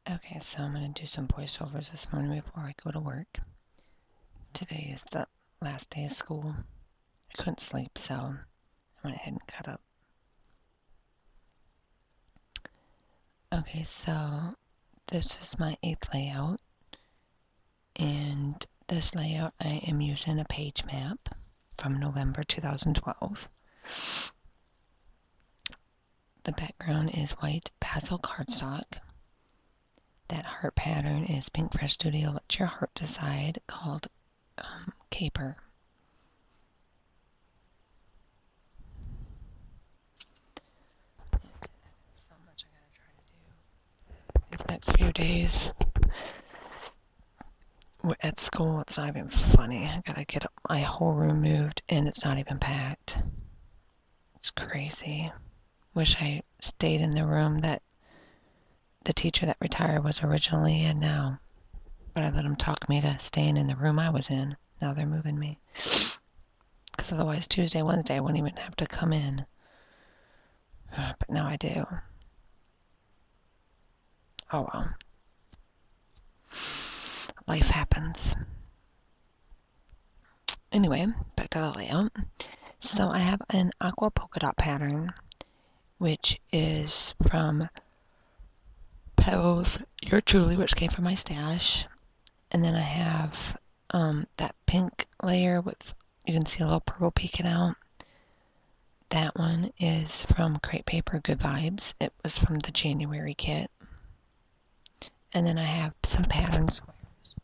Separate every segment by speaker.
Speaker 1: Okay, so I'm going to do some voiceovers this morning before I go to work. Today is the last day of school. I couldn't sleep, so I went ahead and got up. Okay, so this is my 8th layout, and this layout I am using a page map from November 2012. The background is white basil cardstock. That heart pattern is Pink Fresh Studio Let Your Heart Decide, called Caper. So much I gotta try to do these next few days. At school, it's not even funny. I gotta get my whole room moved, and it's not even packed. It's crazy. Wish I stayed in the room that the teacher that retired was originally in now. But I let them talk me to staying in the room I was in. Now they're moving me. Because otherwise Tuesday, Wednesday, I wouldn't even have to come in. But now I do. Oh well. Life happens. Anyway, back to the layout. So I have an aqua polka dot pattern, which is from Pebbles, Your Truly, which came from my stash. And then I have that pink layer with, you can see a little purple peeking out. That one is from Crepe Paper Good Vibes. It was from the January kit. And then I have some pattern squares.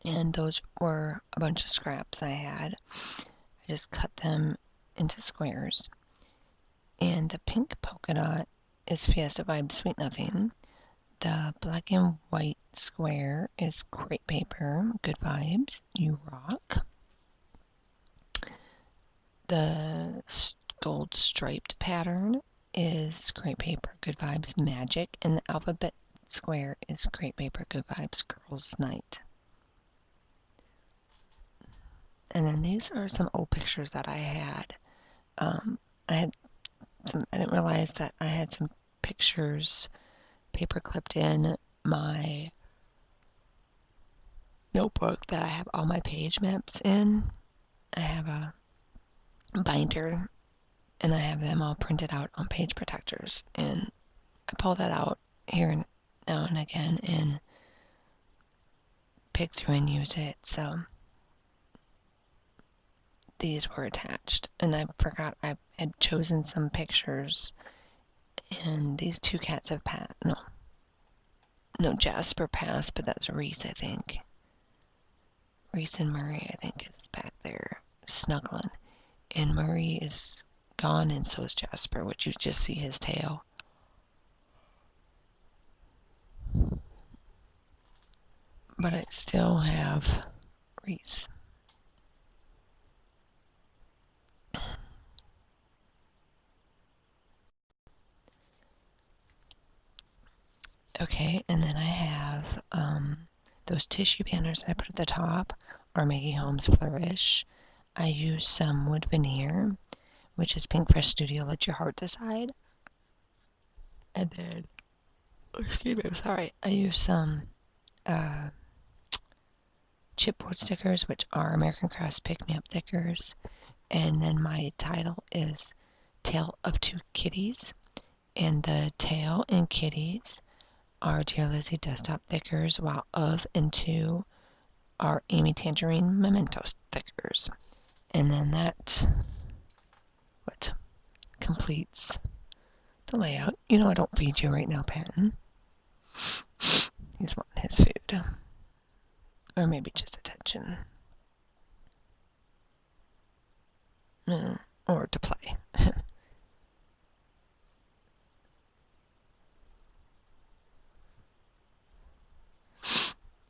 Speaker 1: And those were a bunch of scraps I had. I just cut them into squares. And the pink polka dot is Fiesta Vibe Sweet Nothing. The black and white square is Crepe Paper Good Vibes, You Rock. The gold striped pattern is Crepe Paper Good Vibes Magic, and the alphabet square is Crepe Paper Good Vibes Girls Night. And then these are some old pictures that I had. I didn't realize that I had some pictures paper clipped in my notebook that I have all my page maps in. I have a binder and I have them all printed out on page protectors, and I pull that out here and now and again and pick through and use it. So these were attached, and I forgot I had chosen some pictures, and these two cats have passed. No, Jasper passed, but that's Reese, I think. Reese and Murray, I think, is back there snuggling, and Murray is gone, and so is Jasper, which you just see his tail. But I still have Reese. Okay, and then I have those tissue banners that I put at the top are Maggie Holmes Flourish. I use some wood veneer, which is Pink Fresh Studio Let Your Heart Decide. And then, excuse me, I'm sorry, I use some chipboard stickers, which are American Crafts Pick Me Up stickers. And then my title is Tale of Two Kitties. And the tail and kitties are Dear Lizzie desktop stickers, while of and to are Amy Tangerine memento stickers. And then that what completes the layout. You know I don't feed you right now, Patton. He's wanting his food. Or maybe just attention. Or to play.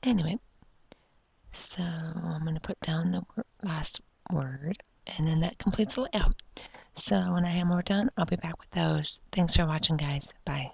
Speaker 1: Anyway, so I'm going to put down the last word, and then that completes the layout. So when I have more done, I'll be back with those. Thanks for watching, guys. Bye.